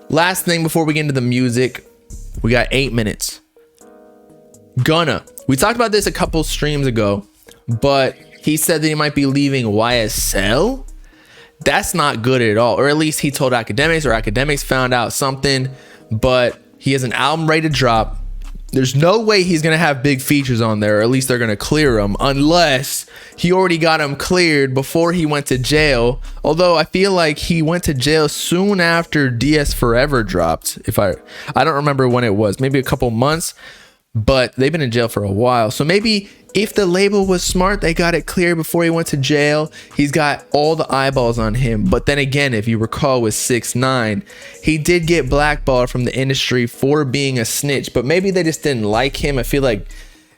Last thing before we get into the music, we got 8 minutes. Gunna. We talked about this a couple streams ago, but he said that he might be leaving YSL. That's not good at all. Or at least he told Academics, or Academics found out something, but he has an album ready to drop. There's no way he's going to have big features on there, or at least they're going to clear him, unless he already got him cleared before he went to jail. Although I feel like he went to jail soon after DS Forever dropped. I don't remember when it was, maybe a couple months, but they've been in jail for a while. So maybe if the label was smart, they got it cleared before he went to jail. He's got all the eyeballs on him. But then again, if you recall with 6ix9ine, he did get blackballed from the industry for being a snitch, but maybe they just didn't like him. I feel like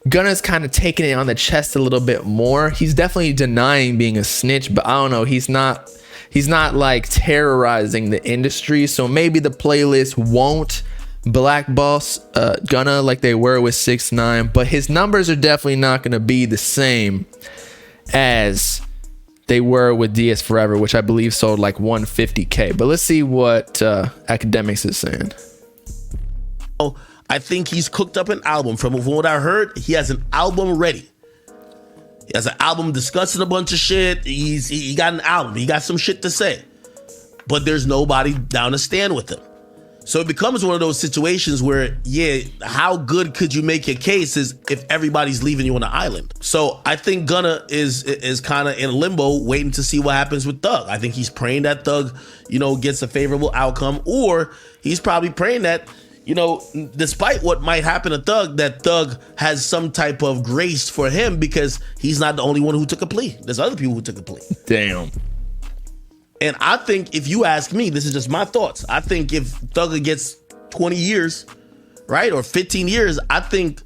Gunna's kind of taking it on the chest a little bit more. He's definitely denying being a snitch, but I don't know. He's not like terrorizing the industry. So maybe the playlist won't blackball Gunna like they were with 6ix9ine, but his numbers are definitely not going to be the same as they were with DS Forever, which I believe sold like 150K. But let's see what Academics is saying. I think he's cooked up an album. From what I heard, he has an album ready. He has an album discussing a bunch of shit. He got an album. He got some shit to say, but there's nobody down to stand with him. So it becomes one of those situations where, yeah, how good could you make your case is if everybody's leaving you on an island. So I think Gunna is kind of in limbo, waiting to see what happens with Thug. I think he's praying that Thug, gets a favorable outcome, or he's probably praying that, despite what might happen to Thug, that Thug has some type of grace for him, because he's not the only one who took a plea. There's other people who took a plea. Damn. And I think, if you ask me, this is just my thoughts, I think if Thugger gets 20 years, right, or 15 years, I think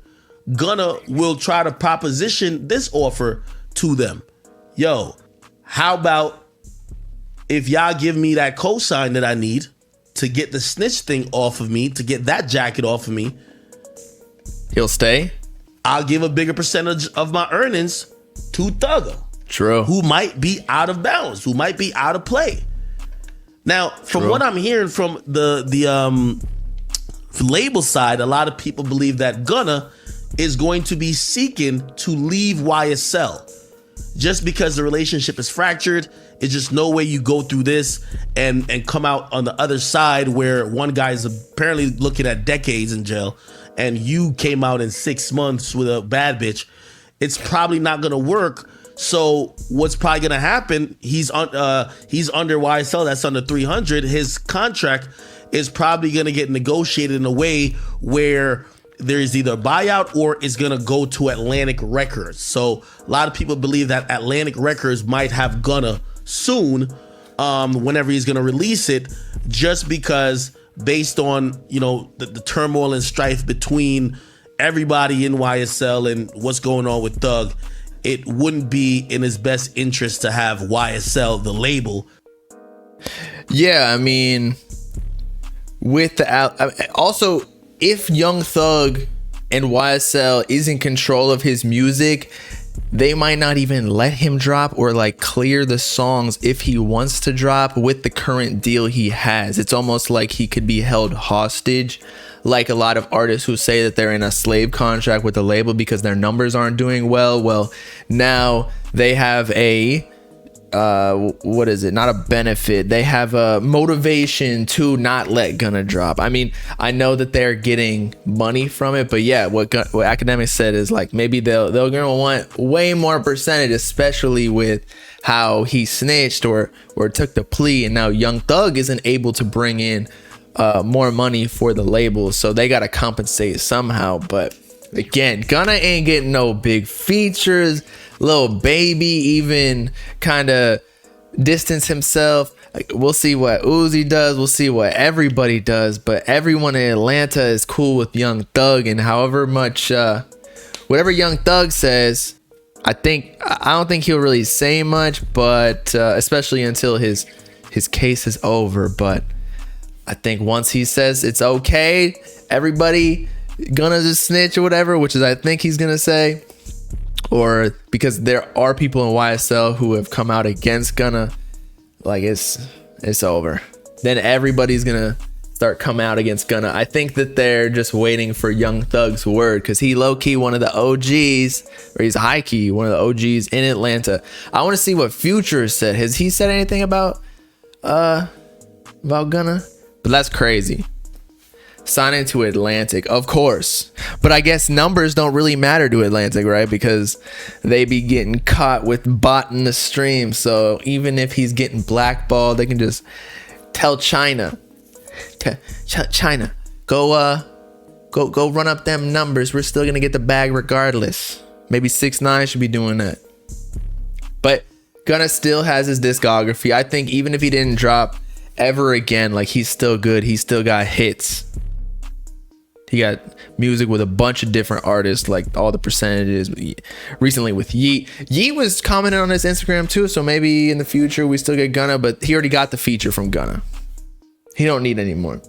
Gunna will try to proposition this offer to them. Yo, how about if y'all give me that cosign that I need to get the snitch thing off of me, to get that jacket off of me? He'll stay? I'll give a bigger percentage of my earnings to Thugger. True. Who might be out of balance, who might be out of play. Now, from what I'm hearing from the label side, a lot of people believe that Gunna is going to be seeking to leave YSL just because the relationship is fractured. It's just no way you go through this and come out on the other side, where one guy is apparently looking at decades in jail and you came out in 6 months with a bad bitch. It's probably not going to work. So what's probably going to happen, he's under YSL, that's under 300. His contract is probably going to get negotiated in a way where there's either a buyout or it's going to go to Atlantic Records. So a lot of people believe that Atlantic Records might have Gunna soon, whenever he's going to release it, just because based on, the turmoil and strife between everybody in YSL and what's going on with Thug, it wouldn't be in his best interest to have YSL, the label. Yeah, I mean, with the also, if Young Thug and YSL is in control of his music, they might not even let him drop or like clear the songs if he wants to drop with the current deal he has. It's almost like he could be held hostage, like a lot of artists who say that they're in a slave contract with the label because their numbers aren't doing well. Well, now they have a what is it? Not a benefit. They have a motivation to not let Gunna drop. I mean, I know that they're getting money from it, but yeah, what Academics said is like maybe they're gonna want way more percentage, especially with how he snitched or took the plea, and now Young Thug isn't able to bring in more money for the label, so they gotta compensate somehow. But again, Gunna ain't getting no big features. Lil Baby even kind of distance himself. We'll see what Uzi does. We'll see what everybody does. But everyone in Atlanta is cool with Young Thug, and however much, whatever Young Thug says, I don't think he'll really say much. But especially until his case is over. But I think once he says it's okay, everybody, Gunna's a snitch or whatever, which is I think he's gonna say. Or because there are people in YSL who have come out against Gunna, like it's over. then everybody's gonna start coming out against Gunna. I think that they're just waiting for Young Thug's word, because he low-key one of the OGs, or he's high-key one of the OGs in Atlanta. I want to see what Future said. Has he said anything about Gunna? But that's crazy. Signing to Atlantic, of course. But I guess numbers don't really matter to Atlantic, right? Because they be getting caught with bot in the stream. So even if he's getting blackballed, they can just tell China, China, go run up them numbers. We're still gonna get the bag regardless. Maybe 6ix9ine should be doing that. But Gunna still has his discography. I think even if he didn't drop ever again, like, he's still good. He still got hits. He got music with a bunch of different artists, like all the percentages. Recently with Yeet. Yeet was commenting on his Instagram too, so maybe in the future we still get Gunna, but he already got the feature from Gunna. He don't need any more.